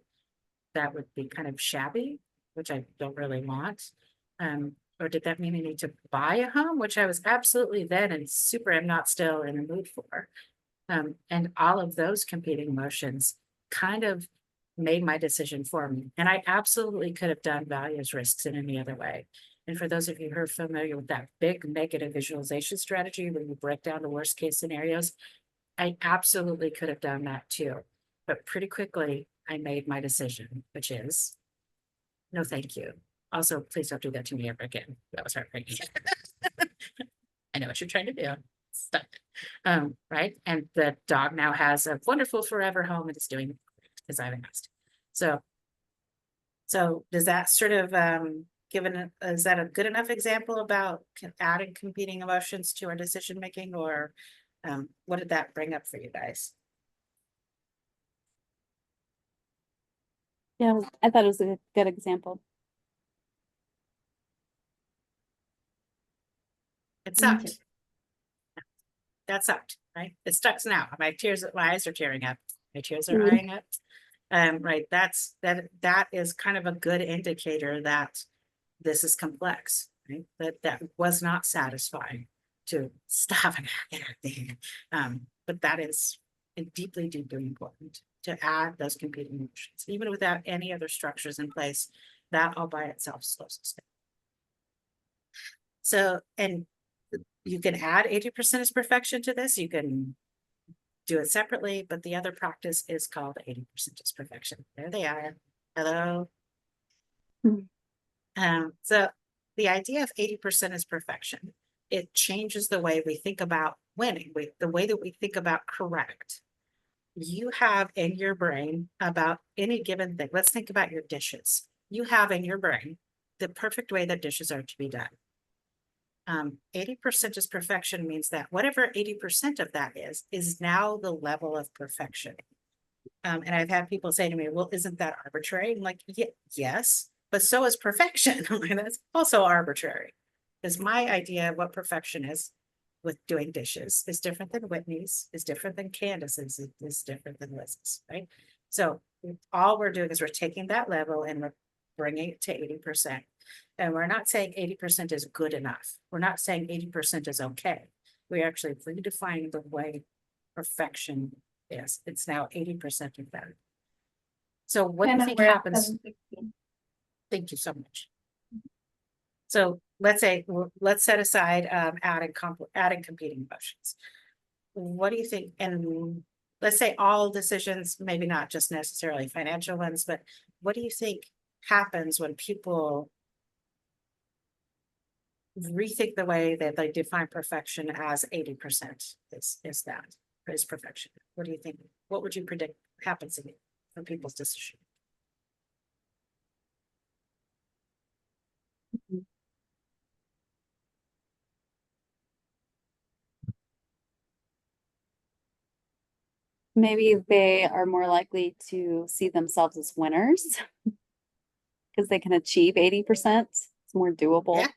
That would be kind of shabby, which I don't really want. Or did that mean I need to buy a home, which I was absolutely then and super am not still in the mood for. And all of those competing emotions kind of made my decision for me. And I absolutely could have done values risks in any other way. And for those of you who are familiar with that big negative visualization strategy, where you break down the worst case scenarios, I absolutely could have done that too. But pretty quickly, I made my decision, which is no, thank you. Also, please don't do that to me ever again. That was heartbreaking. I know what you're trying to do. Stop. Right. And the dog now has a wonderful forever home and it's doing great because I've asked. So does that sort of is that a good enough example about adding competing emotions to our decision making, or what did that bring up for you guys? Yeah, I thought it was a good example. It Me too. sucked. That sucked, right? It sucks now. My eyes are tearing up. My tears are Mhm. eyeing up. Right. That is kind of a good indicator that this is complex, right? That was not satisfying to stop and but that is deeply, deeply important to add those competing emotions, even without any other structures in place. That all by itself slows us down. So, and you can add 80% is perfection to this. You can do it separately, but the other practice is called 80% is perfection. There they are. Hello. So the idea of 80% is perfection. It changes the way we think about winning, the way that we think about correct. You have in your brain about any given thing. Let's think about your dishes. You have in your brain the perfect way that dishes are to be done. 80% is perfection means that whatever 80% of that is now the level of perfection. And I've had people say to me, well, isn't that arbitrary? I'm like, yeah, yes, but so is perfection. That's also arbitrary. Because my idea of what perfection is with doing dishes is different than Whitney's, is different than Candace's, is different than Liz's, right? So all we're doing is we're taking that level and we're bringing it to 80%. And we're not saying 80% is good enough. We're not saying 80% is okay. We actually redefine the way perfection is. It's now 80% of that. So what do you Kind of think we're at happens? 7:16. Thank you so much. So let's set aside adding competing emotions. What do you think? And let's say all decisions, maybe not just necessarily financial ones, but what do you think happens when people rethink the way that they define perfection as 80% is perfection? What do you think? What would you predict happens in for people's decision? Maybe they are more likely to see themselves as winners because they can achieve 80%. It's more doable. Yeah.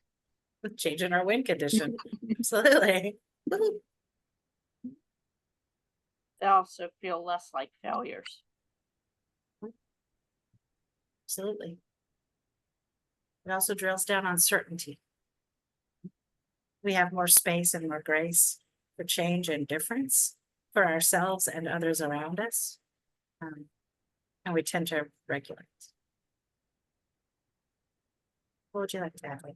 Changing our win condition. Absolutely. Woo-hoo. They also feel less like failures. Absolutely. It also drills down on certainty. we have more space and more grace for change and difference for ourselves and others around us. And we tend to regulate. What would you like to add? Lee?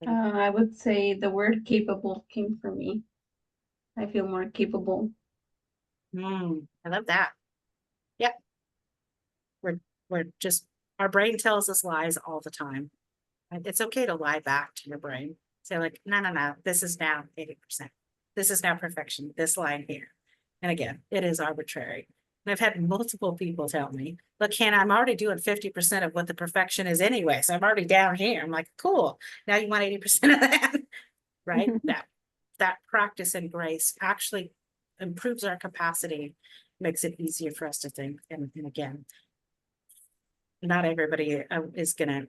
I would say the word capable came from me. I feel more capable. I love that. Yep. We're just, our brain tells us lies all the time. And it's okay to lie back to your brain. Say like, no, this is now 80%. This is now perfection, this line here. And again, it is arbitrary. And I've had multiple people tell me, look, Hannah, I'm already doing 50% of what the perfection is anyway. So I'm already down here. I'm like, cool. Now you want 80% of that, right? That practice and grace actually improves our capacity, makes it easier for us to think. And again, not everybody is gonna,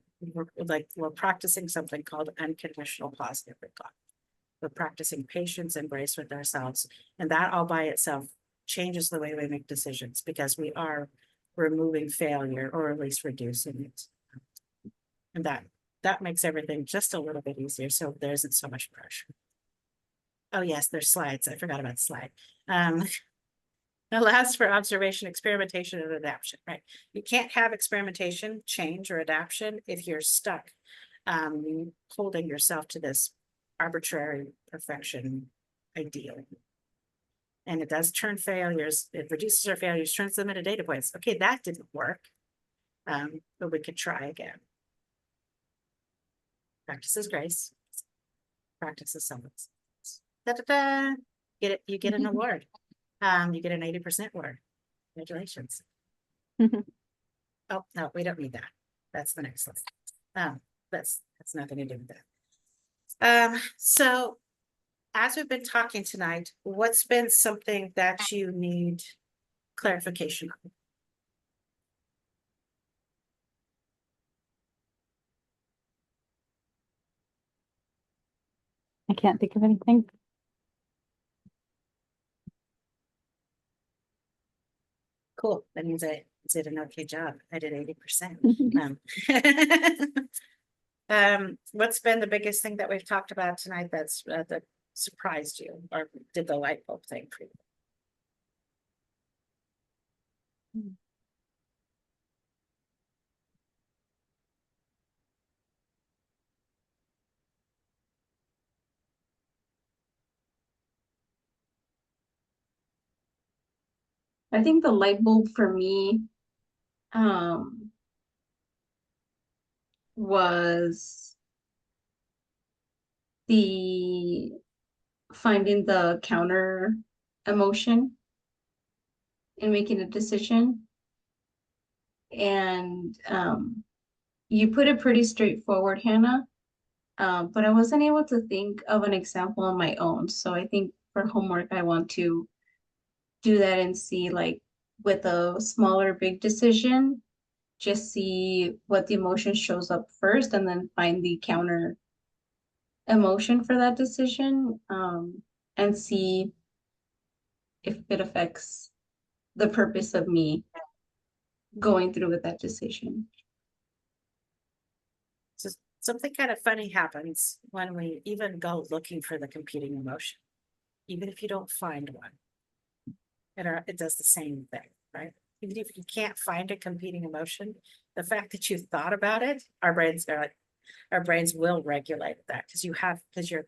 we're practicing something called unconditional positive recall. We're practicing patience and grace with ourselves. And that all by itself changes the way we make decisions because we are removing failure or at least reducing it. And that makes everything just a little bit easier. So there isn't so much pressure. Oh yes, there's slides. I forgot about the slide. Allows for observation, experimentation, and adaptation, right? You can't have experimentation, change, or adaptation if you're stuck holding yourself to this arbitrary perfection ideal. And it does turn failures, it reduces our failures, turns them into data points. Okay, that didn't work, but we could try again. Practice is grace, practice is someone's. Da-da-da. Get it, you get an award. You get an 80% award. Congratulations. Oh, no, we don't need that. That's the next slide. That's nothing to do with that. So as we've been talking tonight, what's been something that you need clarification on? I can't think of anything. Cool. That means I did an okay job. I did 80%. What's been the biggest thing that we've talked about tonight that's that surprised you or did the light bulb thing for you? I think the light bulb for me was the finding the counter emotion and making a decision. And you put it pretty straightforward, Hannah, but I wasn't able to think of an example on my own. So I think for homework, I want to do that and see, like, with a smaller big decision, just see what the emotion shows up first and then find the counter emotion for that decision, and see if it affects the purpose of me going through with that decision. So something kind of funny happens when we even go looking for the competing emotion, even if you don't find one. It does the same thing, right? Even if you can't find a competing emotion, the fact that you thought about it, our brains will regulate that because you're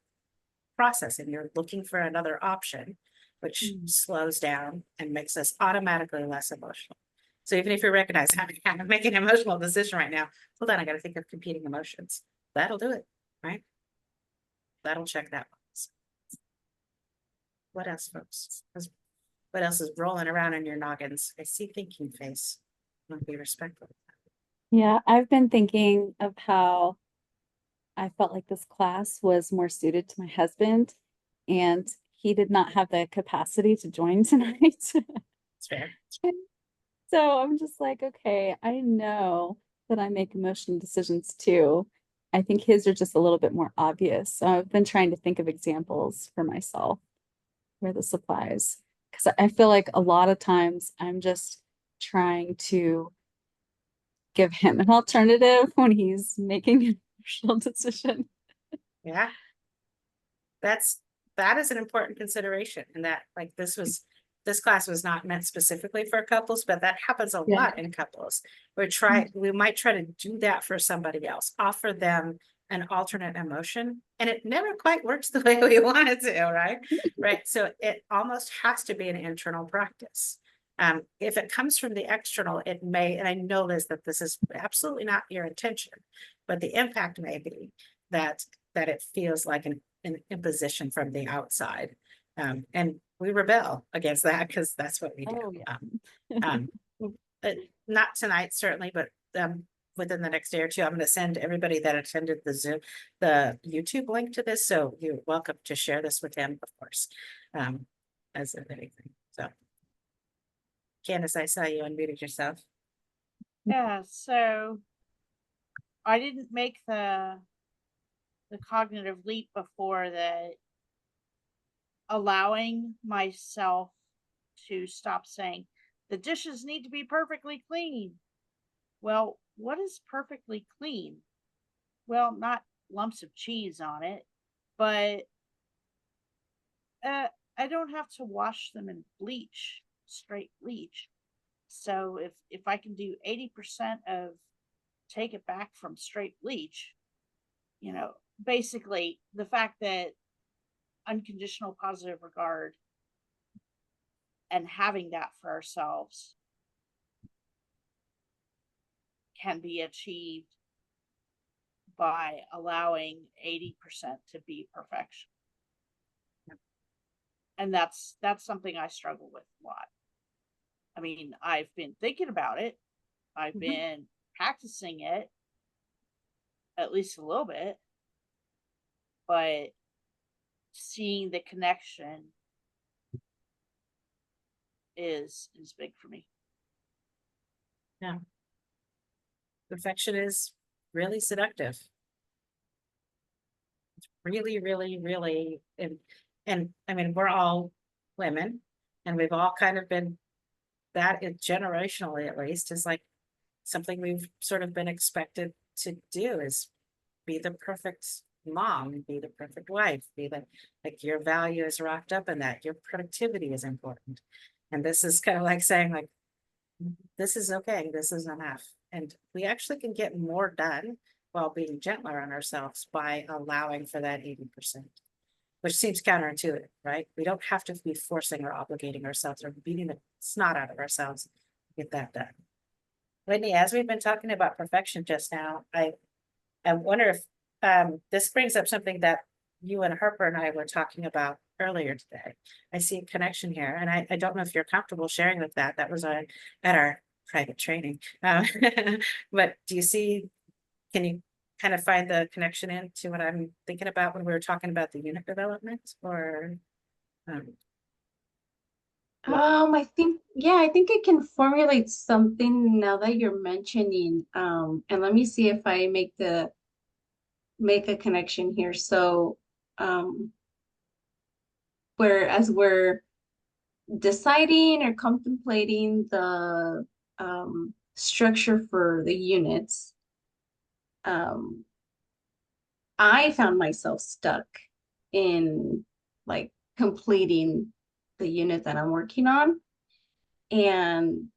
processing, you're looking for another option, which slows down and makes us automatically less emotional. So even if you recognize I'm making an emotional decision right now, hold on, I got to think of competing emotions. That'll do it, right? That'll check that box. What else, folks? What else is rolling around in your noggins? I see thinking face. Want to be respectful. Yeah, I've been thinking of how I felt like this class was more suited to my husband, and he did not have the capacity to join tonight. It's fair. So I'm just like, okay, I know that I make emotional decisions too. I think his are just a little bit more obvious. So I've been trying to think of examples for myself where this applies. Because I feel like a lot of times I'm just trying to give him an alternative when he's making an emotional decision. Yeah. that is an important consideration, and that, like, this class was not meant specifically for couples, but that happens a Yeah. lot in couples. We might try to do that for somebody else, offer them an alternate emotion, and it never quite works the way we want it to, right? Right, so it almost has to be an internal practice. If it comes from the external, it may, and I know, Liz, that this is absolutely not your intention, but the impact may be that it feels like an imposition from the outside. And we rebel against that because that's what we do. Oh, yeah. Not tonight, certainly, but within the next day or two, I'm going to send everybody that attended the YouTube link to this. So you're welcome to share this with him, of course, as of anything. So, Candace, I saw you unmuted yourself. Yeah, so I didn't make the cognitive leap before, that allowing myself to stop saying the dishes need to be perfectly clean. Well, what is perfectly clean? Well, not lumps of cheese on it, but I don't have to wash them in bleach, straight bleach. So if I can do 80% of take it back from straight bleach, you know, basically the fact that unconditional positive regard and having that for ourselves can be achieved by allowing 80% to be perfection. And that's something I struggle with a lot. I mean, I've been thinking about it. I've been practicing it at least a little bit, but seeing the connection is big for me. Yeah. Perfection is really seductive. It's really, really, really, and I mean, we're all women, and we've all kind of been, that it generationally at least is like something we've sort of been expected to do, is be the perfect mom, be the perfect wife, be the, like, your value is wrapped up in that, your productivity is important. And this is kind of like saying, like, this is okay, this is enough. And we actually can get more done while being gentler on ourselves by allowing for that 80%, which seems counterintuitive, right? We don't have to be forcing or obligating ourselves or beating the snot out of ourselves to get that done. Whitney, as we've been talking about perfection just now, I wonder if this brings up something that you and Harper and I were talking about earlier today. I see a connection here, and I don't know if you're comfortable sharing with that. That was at our private training. But do you see, can you kind of find the connection into what I'm thinking about when we were talking about the unit development, or? I think, yeah, I think I can formulate something now that you're mentioning. And let me see if I make a connection here. So, whereas we're deciding or contemplating the structure for the units, I found myself stuck in like completing the unit that I'm working on. And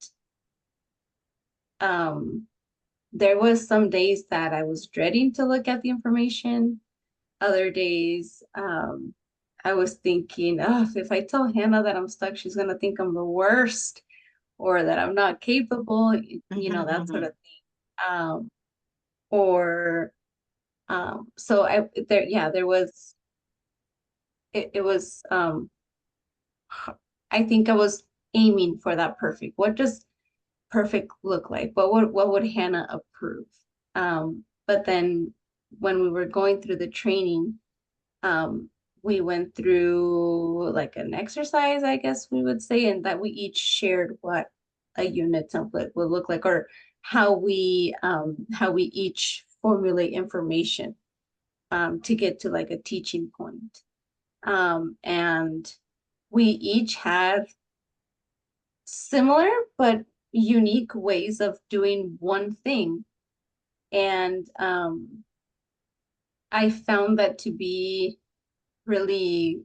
there was some days that I was dreading to look at the information. Other days, I was thinking, oh, if I tell Hannah that I'm stuck, she's gonna think I'm the worst, or that I'm not capable, that sort of thing. So there was, it was, I think I was aiming for that perfect. What does perfect look like? What would Hannah approve? But then when we were going through the training, we went through like an exercise, I guess we would say, and that we each shared what a unit template would look like, or how we each formulate information to get to like a teaching point. And we each had similar but unique ways of doing one thing. And I found that to be really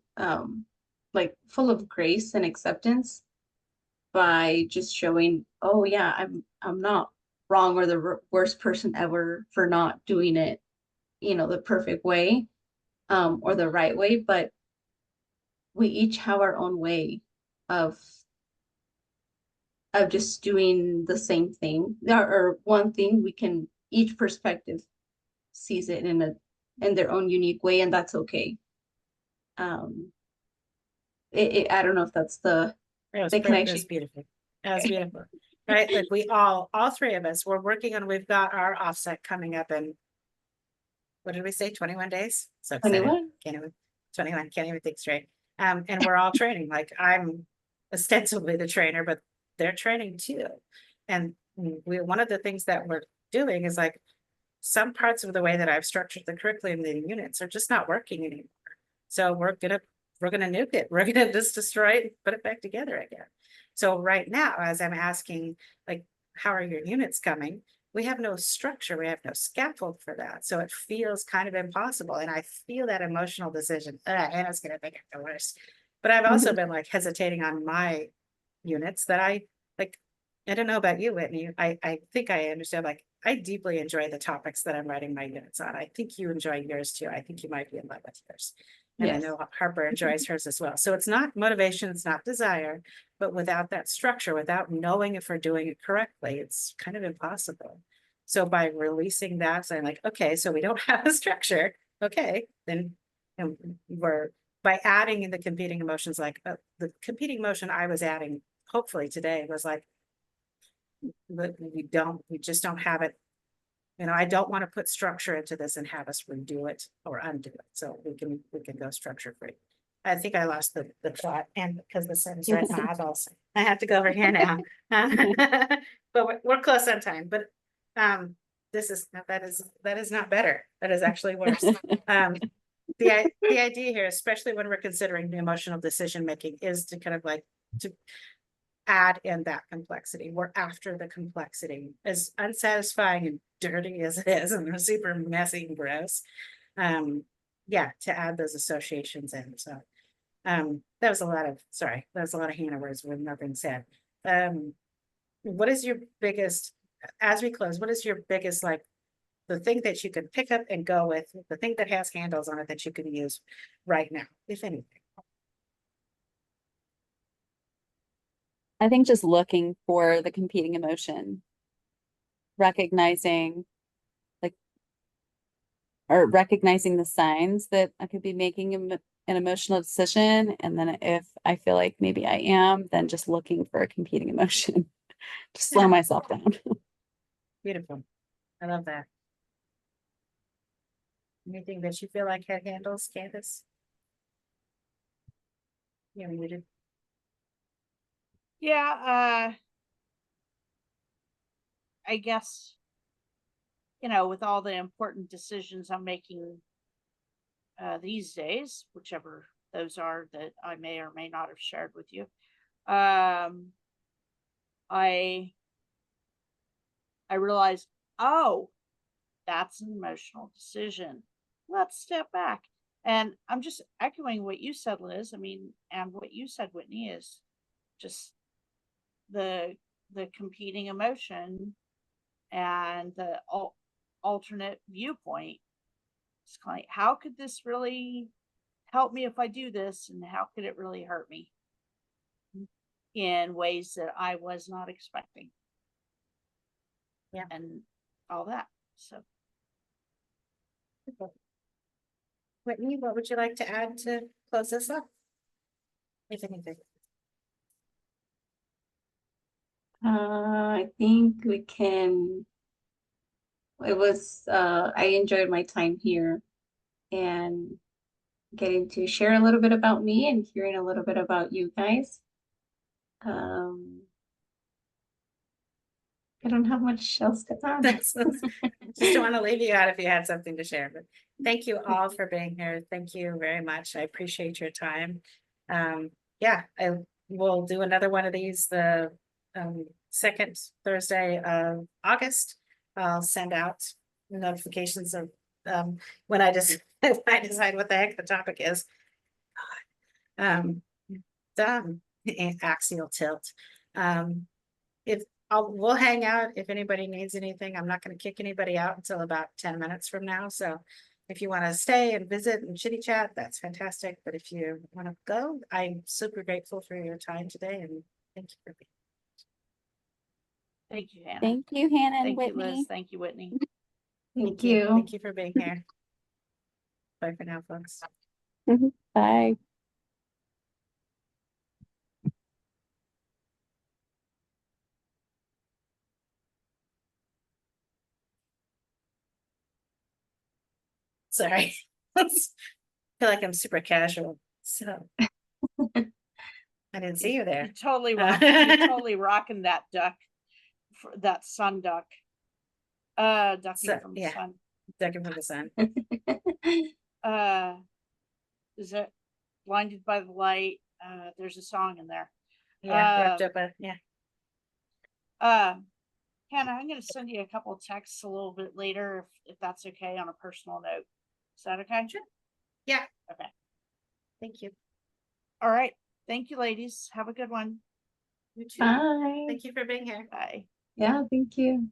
like full of grace and acceptance by just showing, oh yeah, I'm not wrong or the worst person ever for not doing it, the perfect way, or the right way, but we each have our own way of just doing the same thing. Or one thing we can, each perspective sees it in their own unique way, and that's okay. I don't know if that's the It was, the it was connection. beautiful. That was beautiful. Right, like we all three of us, we're working on, we've got our offset coming up in, what did we say, 21 days? So excited. 21. Can't even, 21, can't even think straight. And we're all training, like I'm ostensibly the trainer, but they're training too. And one of the things that we're doing is like, some parts of the way that I've structured the curriculum, the units are just not working anymore. So we're gonna nuke it. We're gonna just destroy it, and put it back together again. So right now, as I'm asking, like, how are your units coming? We have no structure, we have no scaffold for that. So it feels kind of impossible. And I feel that emotional decision, Anna's gonna make it the worst. But I've also been like hesitating on my units that I like. I don't know about you, Whitney. I think I understand, like, I deeply enjoy the topics that I'm writing my units on. I think you enjoy yours too. I think you might be in love with yours. And I Yes. know Harper enjoys hers as well. So it's not motivation, it's not desire, but without that structure, without knowing if we're doing it correctly, it's kind of impossible. So by releasing that, saying like, okay, so we don't have a structure, okay, then and we're by adding in the competing emotions, like the competing emotion I was adding, hopefully today was like, but we just don't have it. I don't want to put structure into this and have us redo it or undo it. So we can go structure free. I think I lost the plot, and because the sun is right in my eyeballs, I have to go over here now. But we're close on time, but that is not better. That is actually worse. The idea here, especially when we're considering the emotional decision making, is to kind of like to add in that complexity. We're after the complexity, as unsatisfying and dirty as it is, and super messy and gross. Yeah, to add those associations in. So that was a lot of Hannah words with nothing said. What is your biggest, as we close, what is your biggest, like, the thing that you can pick up and go with, the thing that has handles on it that you can use right now, if anything? I think just looking for the competing emotion, recognizing the signs that I could be making an emotional decision. And then if I feel like maybe I am, then just looking for a competing emotion to slow Yeah. myself down. Beautiful. I love that. Anything that you feel like had handles, Candace? Yeah, we did. Yeah, I guess, with all the important decisions I'm making these days, whichever those are that I may or may not have shared with you, I realized, oh, that's an emotional decision. Let's step back. And I'm just echoing what you said, Liz. I mean, and what you said, Whitney, is just the competing emotion and the alternate viewpoint. It's kind of like, how could this really help me if I do this, and how could it really hurt me in ways that I was not expecting? Yeah. And all that. So Whitney, what would you like to add to close this up? If anything. I think we can. I enjoyed my time here and getting to share a little bit about me and hearing a little bit about you guys. I don't have much else to add. Just don't want to leave you out if you had something to share, but thank you all for being here. Thank you very much. I appreciate your time. Yeah, I will do another one of these the second Thursday of August. I'll send out notifications of when I just I decide what the heck the topic is. Done, axial tilt. If we'll hang out if anybody needs anything. I'm not gonna kick anybody out until about 10 minutes from now, so if you wanna stay and visit and chitty chat, that's fantastic, but if you wanna go, I'm super grateful for your time today and thank you for being. Thank you, Hannah. Thank you, Hannah and Thank you, Whitney. Liz. Thank you, Whitney. Thank you. Thank you for being here. Bye for now, folks. Bye. Sorry. Feel like I'm super casual, so. I didn't see you there. You're totally rocking that duck, that sun duck. Ducking So, from the yeah. sun. Ducking from the sun. Is it Blinded by the Light? There's a song in there. Yeah, wrapped up, yeah. Hannah, I'm gonna send you a couple of texts a little bit later if that's okay on a personal note. Is that okay? Sure. Yeah. Okay. Thank you. All right. Thank you, ladies. Have a good one. You too. Bye. Thank you for being here. Bye. Yeah, thank you.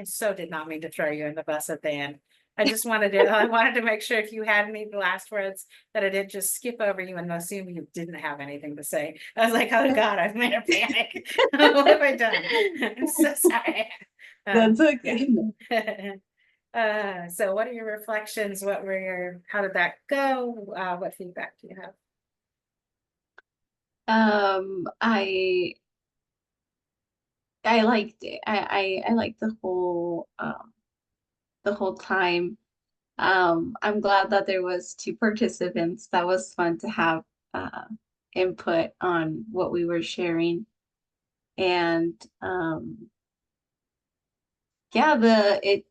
I so did not mean to throw you in the bus at the end. I just wanted to make sure if you had any last words that I didn't just skip over you and assume you didn't have anything to say. I was like, oh God, I've made a panic. What have I done? I'm so sorry. That's okay. So what are your reflections? How did that go? What feedback do you have? I liked it. I liked the whole time. I'm glad that there was 2 participants. That was fun to have input on what we were sharing. And yeah, the